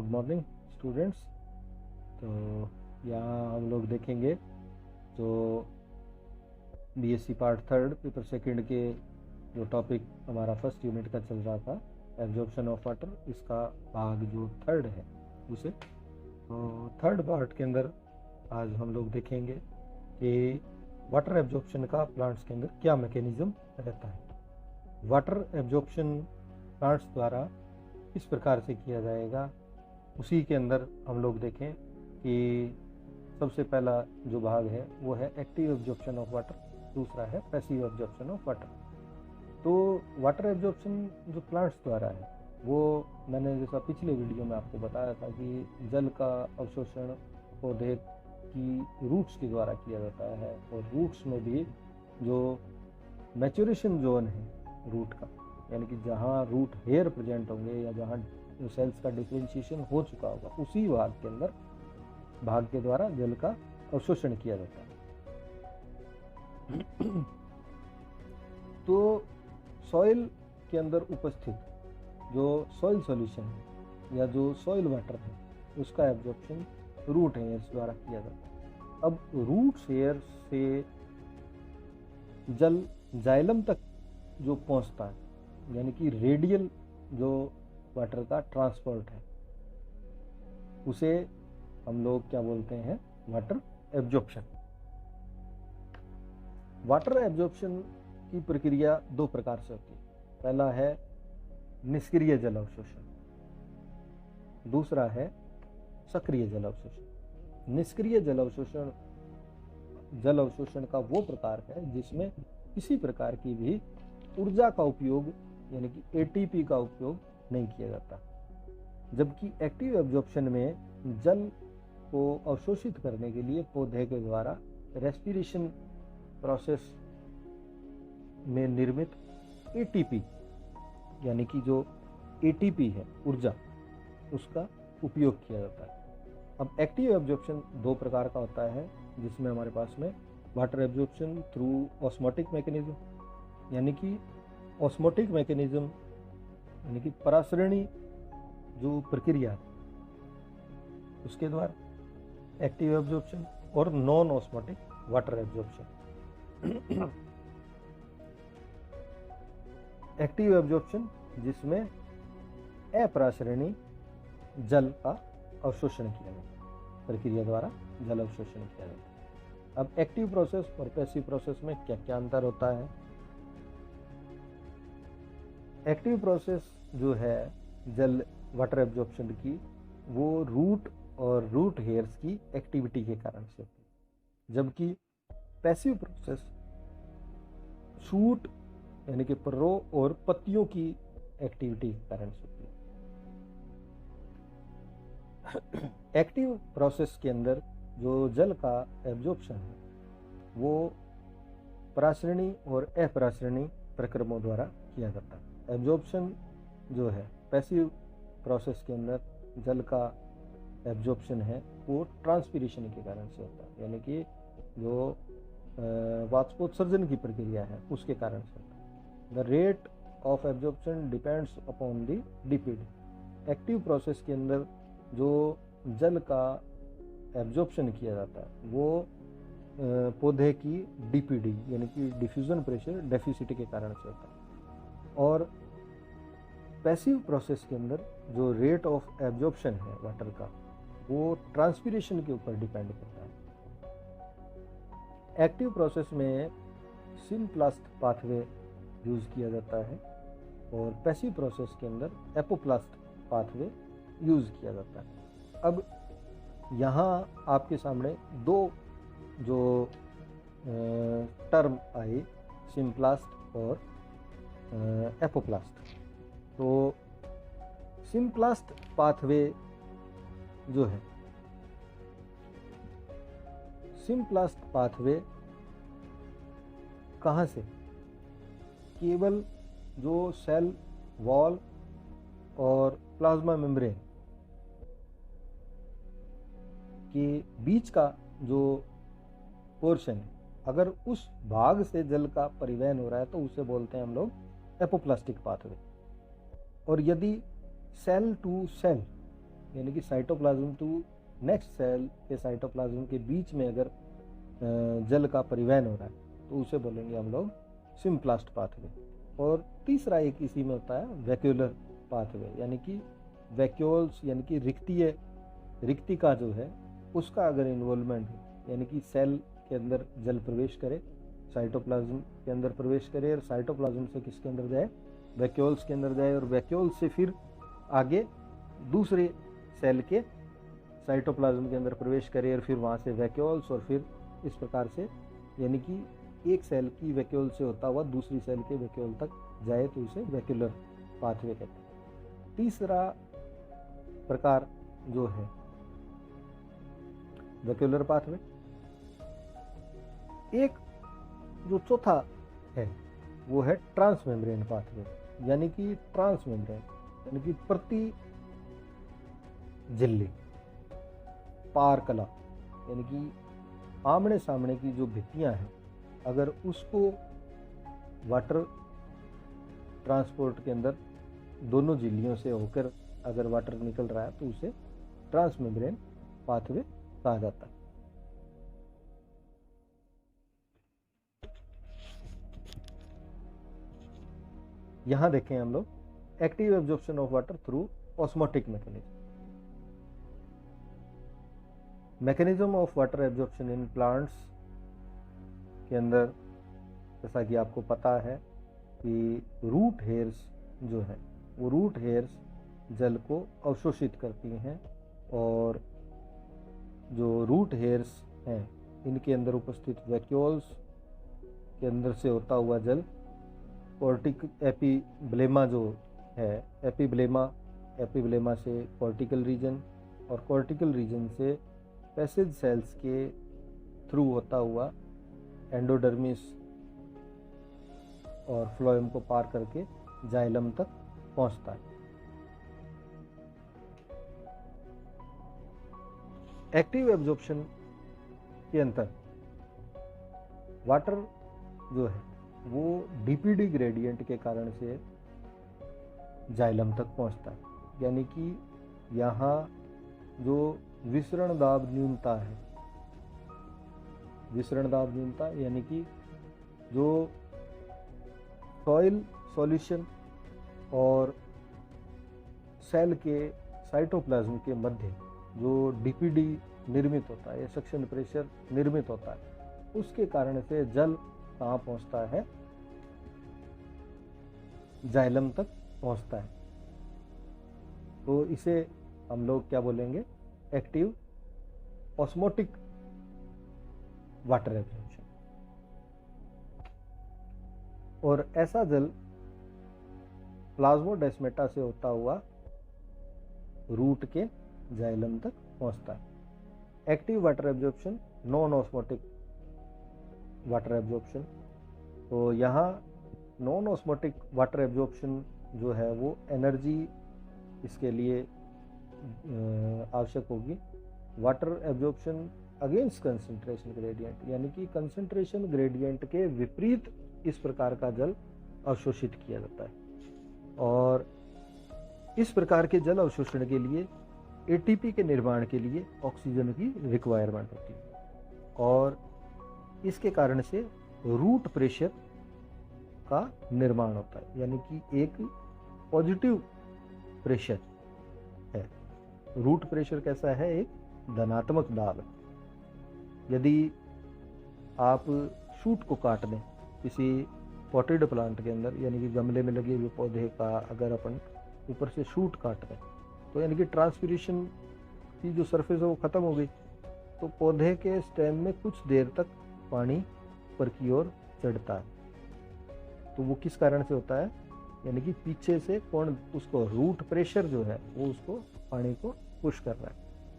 Good morning students. तो यहाँ हम लोग देखेंगे जो BSc part third paper second के जो टॉपिक हमारा फर्स्ट यूनिट का चल रहा था एब्जॉर्प्शन ऑफ वाटर, इसका भाग जो थर्ड है उसे तो थर्ड पार्ट के अंदर आज हम लोग देखेंगे कि वाटर एब्जॉर्प्शन का प्लांट्स के अंदर क्या मैकेनिज्म रहता है। वाटर एब्जॉर्प्शन प्लांट्स द्वारा किस प्रकार से किया जाएगा, उसी के अंदर हम लोग देखें कि सबसे पहला जो भाग है वो है एक्टिव एब्जॉर्प्शन ऑफ वाटर, दूसरा है पैसिव एब्जॉर्प्शन ऑफ वाटर। तो वाटर एब्जॉर्प्शन जो प्लांट्स द्वारा है वो मैंने जैसा पिछले वीडियो में आपको बताया था कि जल का अवशोषण पौधे की रूट्स के द्वारा किया जाता है, और रूट्स में भी जो मैच्योरेशन जोन है रूट का, यानी कि जहाँ रूट हेयर प्रेजेंट होंगे या जहाँ जो सेल्स का डिफरेंशिएशन हो चुका होगा उसी भाग के द्वारा जल का अवशोषण किया जाता है। तो सॉइल के अंदर उपस्थित जो सॉइल सॉल्यूशन है या जो सॉइल वाटर है उसका एब्जॉर्प्शन रूट हेयर्स द्वारा किया जाता है। अब रूट हेयर से जल जाइलम तक जो पहुंचता है, यानी कि रेडियल जो वाटर का ट्रांसपोर्ट है, उसे हम लोग क्या बोलते हैं, वाटर एब्जॉर्प्शन। वाटर एब्जॉर्प्शन की प्रक्रिया दो प्रकार से होती है। पहला है निष्क्रिय जल अवशोषण, दूसरा है सक्रिय जल अवशोषण। निष्क्रिय जल अवशोषण का वो प्रकार है जिसमें किसी प्रकार की भी ऊर्जा का उपयोग यानी कि एटीपी का उपयोग नहीं किया जाता। जबकि एक्टिव एब्जॉर्प्शन में जल को अवशोषित करने के लिए पौधे के द्वारा रेस्पिरेशन प्रोसेस में निर्मित एटीपी यानी कि जो एटीपी है ऊर्जा, उसका उपयोग किया जाता है। अब एक्टिव एब्जॉर्प्शन दो प्रकार का होता है, जिसमें हमारे पास में water absorption through osmotic mechanism, यानी कि ऑस्मोटिक मैकेनिज्म यानी कि परासरणी जो प्रक्रिया है उसके द्वारा एक्टिव एब्जॉर्प्शन, और non osmotic water absorption. Active absorption जिसमें अपरासरणी जल का अवशोषण किया जाता है, प्रक्रिया द्वारा जल अवशोषण किया जाता है। अब एक्टिव प्रोसेस और पैसिव प्रोसेस में क्या क्या अंतर होता है। एक्टिव प्रोसेस जो है जल वाटर एब्जॉर्प्शन की, वो रूट और रूट हेयर्स की एक्टिविटी के कारण से होती है, जबकि पैसिव प्रोसेस शूट यानी कि परो और पत्तियों की एक्टिविटी के कारण से होती है। एक्टिव प्रोसेस के अंदर जो जल का एब्जॉर्प्शन है वो परासरणी और अपरासरणी प्रक्रमों द्वारा किया जाता है। एब्जॉर्प्शन जो है पैसिव प्रोसेस के अंदर जल का एब्जॉर्प्शन है वो ट्रांसपीरेशन के कारण से होता है, यानी कि जो वाष्पोत्सर्जन की प्रक्रिया है उसके कारण से होता है। The rate of absorption depends upon the DPD. Active process के अंदर जो जल का एब्जॉर्प्शन किया जाता है वो पौधे की डीपीडी यानी कि डिफ्यूजन प्रेशर डेफिसिट के कारण से होता है। और पैसिव प्रोसेस के अंदर जो रेट ऑफ एब्जॉर्प्शन है वाटर का वो ट्रांसपीरेशन के ऊपर डिपेंड करता है। एक्टिव प्रोसेस में सिम्प्लास्ट पाथवे यूज किया जाता है और पैसिव प्रोसेस के अंदर एपोप्लास्ट पाथवे यूज किया जाता है। अब यहाँ आपके सामने दो जो टर्म आई, सिम्प्लास्ट और एपोप्लास्ट। तो सिम्प्लास्ट पाथवे जो है, सिम्प्लास्ट पाथवे कहाँ से, केवल जो सेल वॉल और प्लाज्मा मेम्ब्रेन के बीच का जो पोर्शन है, अगर उस भाग से जल का परिवहन हो रहा है तो उसे बोलते हैं हम लोग एपोप्लास्टिक पाथवे। और यदि सेल टू सेल यानी कि साइटोप्लाज्म टू नेक्स्ट सेल के साइटोप्लाज्म के बीच में अगर जल का परिवहन हो रहा है तो उसे बोलेंगे हम लोग सिम्प्लास्ट पाथवे। और तीसरा एक इसी में होता है वैक्यूलर पाथवे, यानी कि वैक्यूल्स यानी कि रिक्तिका जो है उसका अगर इन्वॉल्वमेंट है, यानी कि सेल के अंदर जल प्रवेश करे, साइटोप्लाज्म के अंदर प्रवेश करे और साइटोप्लाज्म से किसके अंदर जाए, वैक्यूल्स के अंदर जाए, और वैक्यूल्स से फिर आगे दूसरे सेल के साइटोप्लाज्म के अंदर प्रवेश करे और फिर वहाँ से वैक्यूल्स, और फिर इस प्रकार से यानी कि एक सेल की वैक्यूल से होता हुआ दूसरी सेल के वैक्यूल तक जाए तो इसे वैक्यूलर पाथवे कहते हैं। तीसरा प्रकार जो है वैक्यूलर पाथवे। एक जो चौथा है वो है ट्रांसमेम्ब्रेन पाथवे, यानी कि ट्रांसमेम्ब्रेन यानी कि प्रति झिल्ली पार कला, यानी कि आमने सामने की जो भित्तियां हैं अगर उसको वाटर ट्रांसपोर्ट के अंदर दोनों झिल्लियों से होकर अगर वाटर निकल रहा है तो उसे ट्रांसमेम्ब्रेन पाथवे कहा जाता है। यहां देखें हम लोग active absorption of water through osmotic mechanism of water absorption in plants के अंदर, जैसा कि आपको पता है कि रूट हेयर्स जो है वो रूट हेयर्स जल को अवशोषित करती हैं, और जो रूट हेयर्स हैं इनके अंदर उपस्थित वैक्यूल्स के अंदर से होता हुआ जल कॉर्टिक एपिब्लेमा जो है, एपिब्लेमा से कॉर्टिकल रीजन, और कॉर्टिकल रीजन से पैसेज सेल्स के थ्रू होता हुआ एंडोडर्मिस और फ्लोएम को पार करके जाइलम तक पहुंचता है। एक्टिव एब्जॉर्प्शन के अंतर वाटर जो है वो डीपीडी ग्रेडियंट के कारण से जाइलम तक पहुंचता है, यानी कि यहाँ जो विसरण दाब न्यूनता है, विसरण दाब न्यूनता यानी कि जो सॉइल सॉल्यूशन और सेल के साइटोप्लाज्म के मध्य जो डीपीडी निर्मित होता है या सक्शन प्रेशर निर्मित होता है, उसके कारण से जल कहाँ पहुंचता है, जाइलम तक पहुंचता है। तो इसे हम लोग क्या बोलेंगे, एक्टिव ऑस्मोटिक वाटर एब्जॉर्प्शन। और ऐसा जल प्लाज्मोडेस्माटा से होता हुआ रूट के जाइलम तक पहुंचता है। Active water absorption, non osmotic water absorption. तो यहाँ नॉन ऑस्मोटिक वाटर एब्जॉर्प्शन जो है वो एनर्जी इसके लिए आवश्यक होगी। Water absorption against concentration gradient, यानी कि कंसंट्रेशन ग्रेडियंट के विपरीत इस प्रकार का जल अवशोषित किया जाता है, और इस प्रकार के जल अवशोषण के लिए एटीपी के निर्माण के लिए ऑक्सीजन की रिक्वायरमेंट होती है, और इसके कारण से रूट प्रेशर का निर्माण होता है, यानी कि एक पॉजिटिव प्रेशर है। रूट प्रेशर कैसा है, एक धनात्मक दाब है। यदि आप शूट को काट दें किसी पॉटेड प्लांट के अंदर, यानी कि गमले में लगे हुए पौधे का अगर अपन ऊपर से शूट काट दें तो यानी कि ट्रांसपिरेशन की जो सरफेस है वो ख़त्म हो गई, तो पौधे के स्टेम में कुछ देर तक पानी ऊपर की ओर चढ़ता है। तो वो किस कारण से होता है, यानी कि पीछे से कौन उसको रूट प्रेशर जो है वो उसको पानी को पुश कर रहा है,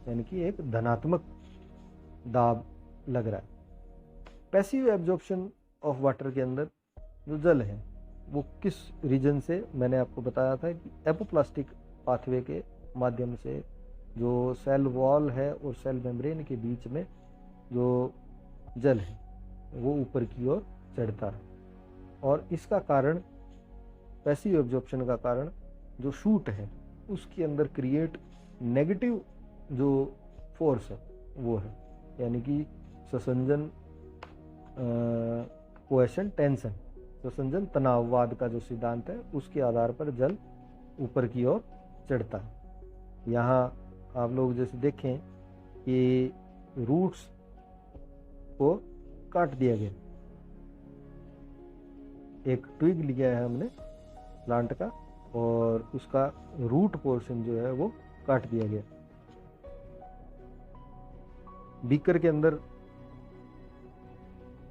यानी कि एक धनात्मक दाब लग रहा है। पैसिव एब्जॉर्प्शन ऑफ वाटर के अंदर जो जल है वो किस रीजन से, मैंने आपको बताया था कि एपोप्लास्टिक पाथवे के माध्यम से जो सेल वॉल है और सेल मेम्ब्रेन के बीच में जो जल है वो ऊपर की ओर चढ़ता है, और इसका कारण पैसिव एब्जॉर्प्शन का कारण जो शूट है उसके अंदर क्रिएट नेगेटिव जो फोर्स है वो है, यानी कि ससंजन कोएशन टेंशन, ससंजन तनाववाद का जो सिद्धांत है उसके आधार पर जल ऊपर की ओर चढ़ता है। यहाँ आप लोग जैसे देखें कि रूट्स को काट दिया गया, एक ट्विग लिया है हमने प्लांट का और उसका रूट पोर्शन जो है वो काट दिया गया। बीकर के अंदर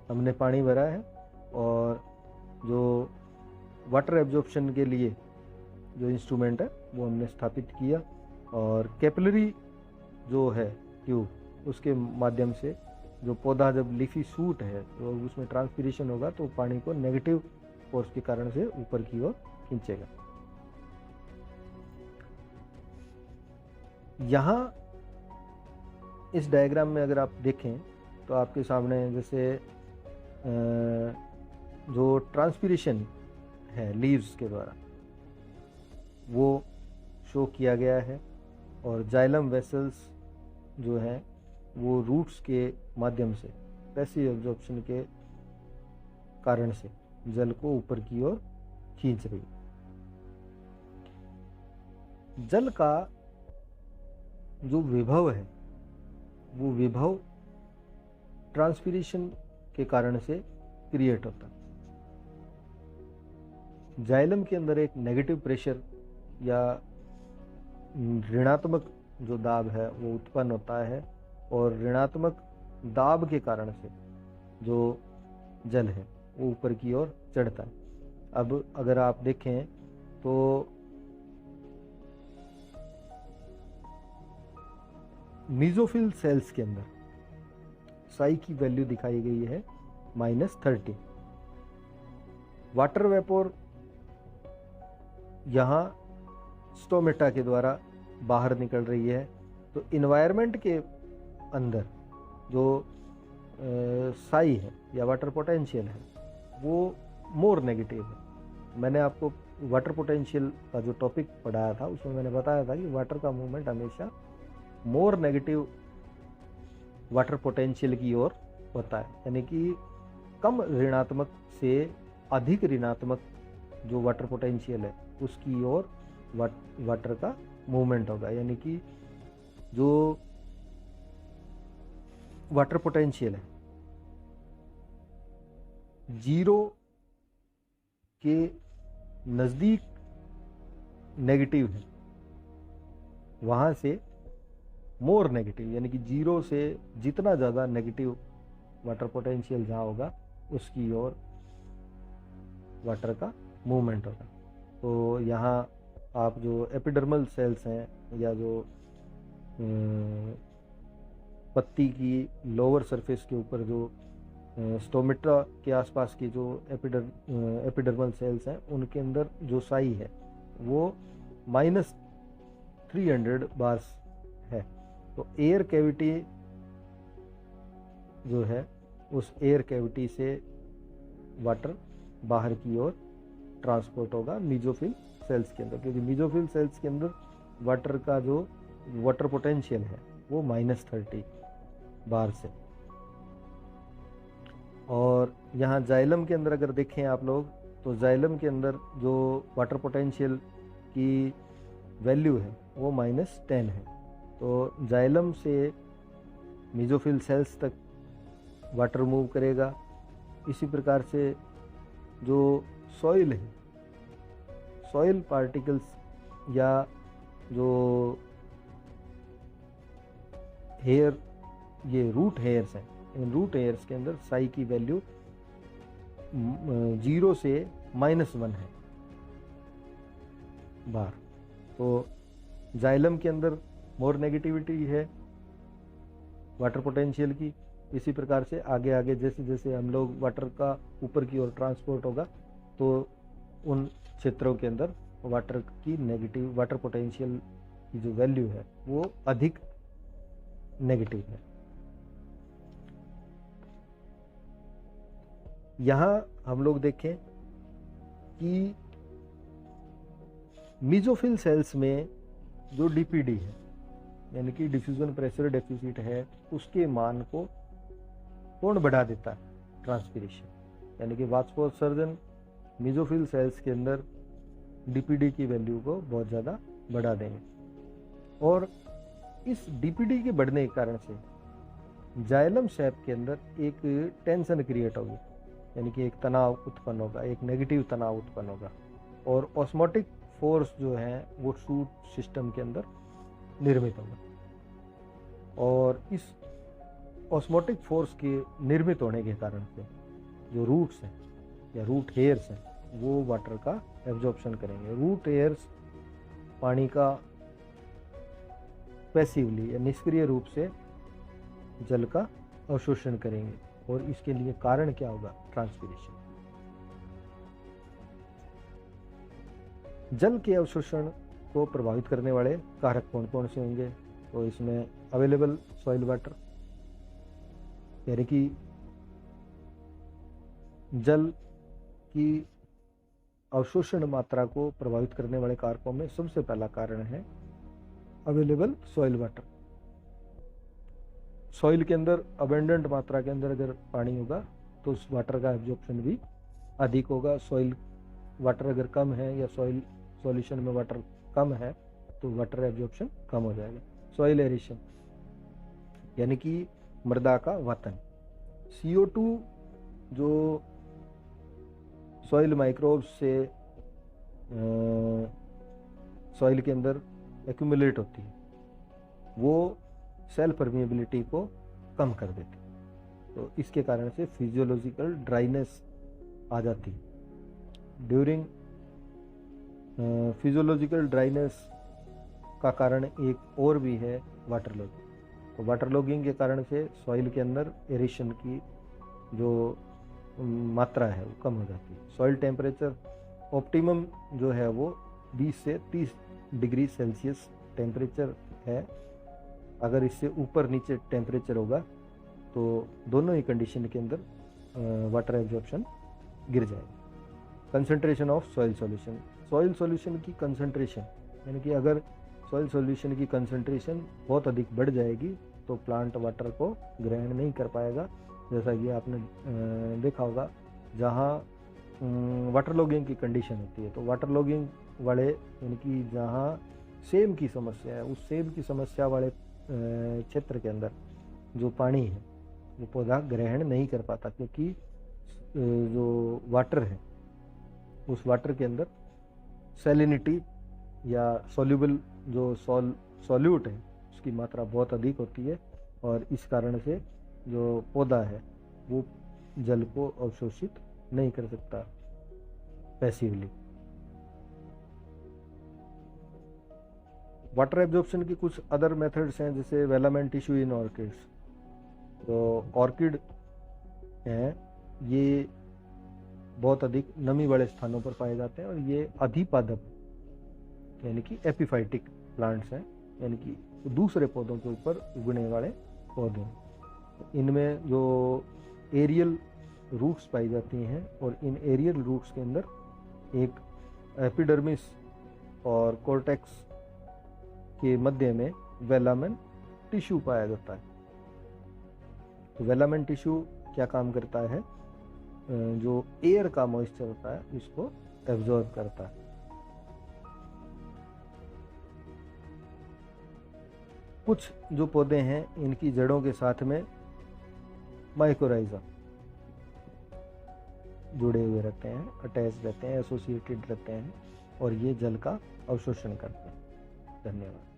हमने पानी भरा है और जो वाटर एब्जॉर्प्शन के लिए जो इंस्ट्रूमेंट है वो हमने स्थापित किया और कैपिलरी जो है ट्यूब उसके माध्यम से जो पौधा जब लीफी सूट है तो उसमें ट्रांसपीरेशन होगा तो पानी को नेगेटिव फोर्स के कारण से ऊपर की ओर खींचेगा। यहाँ इस डायग्राम में अगर आप देखें तो आपके सामने जैसे जो ट्रांसपीरेशन है लीव्स के द्वारा वो शो किया गया है और जाइलम वेसल्स जो है वो रूट्स के माध्यम से पैसिव एब्जॉर्प्शन के कारण से जल को ऊपर की ओर खींच रही है। जल का जो विभव है वो विभव ट्रांसपीरेशन के कारण से क्रिएट होता है। जाइलम के अंदर एक नेगेटिव प्रेशर या ऋणात्मक जो दाब है वो उत्पन्न होता है और ऋणात्मक दाब के कारण से जो जल है वो ऊपर की ओर चढ़ता है। अब अगर आप देखें तो मीजोफिल सेल्स के अंदर साई की वैल्यू दिखाई गई है -30। वाटर वेपोर यहाँ स्टोमेटा के द्वारा बाहर निकल रही है तो इन्वायरमेंट के अंदर जो साई है या वाटर पोटेंशियल है वो मोर नेगेटिव है। मैंने आपको वाटर पोटेंशियल का जो टॉपिक पढ़ाया था उसमें मैंने बताया था कि वाटर का मूवमेंट हमेशा मोर नेगेटिव वाटर पोटेंशियल की ओर होता है, यानी कि कम ऋणात्मक से अधिक ऋणात्मक जो वाटर पोटेंशियल है उसकी ओर वाटर का मूवमेंट होगा। यानी कि जो वाटर पोटेंशियल है जीरो के नज़दीक नेगेटिव है, वहाँ से मोर नेगेटिव यानी कि जीरो से जितना ज़्यादा नेगेटिव वाटर पोटेंशियल जहाँ होगा उसकी ओर वाटर का मूवमेंट होगा। तो यहाँ आप जो एपिडर्मल सेल्स हैं या जो पत्ती की लोअर सरफेस के ऊपर जो स्टोमेटा के आसपास की जो एपिडर्मल सेल्स हैं उनके अंदर जो साई है वो -300 बार्स है। तो एयर कैविटी जो है उस एयर कैविटी से वाटर बाहर की ओर ट्रांसपोर्ट होगा मीजोफिल सेल्स के अंदर, क्योंकि मीजोफिल सेल्स के अंदर वाटर का जो वाटर पोटेंशियल है वो -30 बार से। और यहाँ जाइलम के अंदर अगर देखें आप लोग तो जाइलम के अंदर जो वाटर पोटेंशियल की वैल्यू है वो -10 है। तो जाइलम से मीजोफिल सेल्स तक वाटर मूव करेगा। इसी प्रकार से जो सॉइल है, सॉइल पार्टिकल्स या जो हेयर, ये रूट हेयर्स हैं, इन रूट हेयर्स के अंदर साई की वैल्यू 0 से -1 है बार। तो जाइलम के अंदर मोर नेगेटिविटी है वाटर पोटेंशियल की। इसी प्रकार से आगे आगे जैसे जैसे हम लोग वाटर का ऊपर की ओर ट्रांसपोर्ट होगा तो उन क्षेत्रों के अंदर वाटर की नेगेटिव वाटर पोटेंशियल की जो वैल्यू है वो अधिक नेगेटिव है। यहाँ हम लोग देखें कि मीजोफिल सेल्स में जो डीपीडी है यानी कि डिफ्यूजन प्रेशर डेफिसिट है उसके मान को कौन बढ़ा देता है? ट्रांसपीरेशन, यानी कि वाष्पोत्सर्जन मेसोफिल सेल्स के अंदर डीपीडी की वैल्यू को बहुत ज़्यादा बढ़ा देंगे, और इस डीपीडी के बढ़ने के कारण से जाइलम शैप के अंदर एक टेंशन क्रिएट होगी, यानी कि एक तनाव उत्पन्न होगा, एक नेगेटिव तनाव उत्पन्न होगा, और ऑस्मोटिक फोर्स जो है वो शूट सिस्टम के अंदर निर्मित होगा, और इस ऑस्मोटिक फोर्स के निर्मित होने के कारण से जो रूट्स हैं या रूट हेयर्स हैं वो वाटर का एब्जॉर्प्शन करेंगे। रूट हेयर्स पानी का पैसिवली या निष्क्रिय रूप से जल का अवशोषण करेंगे, और इसके लिए कारण क्या होगा? ट्रांसपीरेशन। जल के अवशोषण को प्रभावित करने वाले कारक कौन कौन से होंगे? तो इसमें अवेलेबल सॉइल वाटर, यानी कि जल की अवशोषण मात्रा को प्रभावित करने वाले कारकों में सबसे पहला कारण है अवेलेबल सॉइल वाटर। सॉइल के अंदर अबेंडेंट मात्रा के अंदर अगर पानी होगा तो उस वाटर का एब्जॉर्प्शन भी अधिक होगा। सॉइल वाटर अगर कम है या सॉइल सॉल्यूशन में वाटर कम है तो वाटर एब्जॉर्प्शन कम हो जाएगा। सॉइल एरेशन, यानी कि मृदा का वतन। CO2 जो सॉइल माइक्रोब्स से सॉइल के अंदर एक्यूमुलेट होती है वो सेल परमिएबिलिटी को कम कर देती है, तो इसके कारण से फिजियोलॉजिकल ड्राइनेस आ जाती है। ड्यूरिंग फिजियोलॉजिकल ड्राइनेस का कारण एक और भी है वाटर लॉगिंग। तो वाटर लॉगिंग के कारण से सॉइल के अंदर एरेशन की जो मात्रा है वो कम हो जाती है। सॉइल टेम्परेचर ऑप्टिमम जो है वो 20 से 30 डिग्री सेल्सियस टेम्परेचर है। अगर इससे ऊपर नीचे टेम्परेचर होगा तो दोनों ही कंडीशन के अंदर वाटर एब्जॉर्प्शन गिर जाएगा। Concentration of soil solution, soil solution की कंसंट्रेशन, यानी कि अगर सॉइल सॉल्यूशन की कंसंट्रेशन बहुत अधिक बढ़ जाएगी तो प्लांट वाटर को ग्रहण नहीं कर पाएगा। जैसा कि आपने देखा होगा जहाँ वाटर लॉगिंग की कंडीशन होती है, तो वाटर लॉगिंग वाले यानी कि जहाँ सेम की समस्या है उस सेम की समस्या वाले क्षेत्र के अंदर जो पानी है वो पौधा ग्रहण नहीं कर पाता, क्योंकि जो वाटर है उस वाटर के अंदर सैलिनिटी या सॉल्यूबल जो सॉल्यूट है उसकी मात्रा बहुत अधिक होती है, और इस कारण से जो पौधा है वो जल को अवशोषित नहीं कर सकता पैसिवली। वाटर एब्जॉर्प्शन की कुछ अदर मेथड्स हैं, जैसे वेलामेंट टिश्यू इन ऑर्किड्स। तो ऑर्किड हैं ये बहुत अधिक नमी वाले स्थानों पर पाए जाते हैं, और ये अधिपादप यानी कि एपिफाइटिक प्लांट्स हैं, यानी कि दूसरे पौधों के ऊपर उगने वाले पौधे हैं। इनमें जो एरियल रूट्स पाई जाती हैं, और इन एरियल रूट्स के अंदर एक एपिडर्मिस और कॉर्टेक्स के मध्य में वेलामेन टिश्यू पाया जाता है। तो वेलामेन टिश्यू क्या काम करता है? जो एयर का मॉइस्चर होता है इसको एब्जॉर्ब करता है। कुछ जो पौधे हैं इनकी जड़ों के साथ में माइकोराइजा जुड़े हुए रहते हैं, अटैच रहते हैं, एसोसिएटेड रहते हैं, और ये जल का अवशोषण करते हैं। धन्यवाद।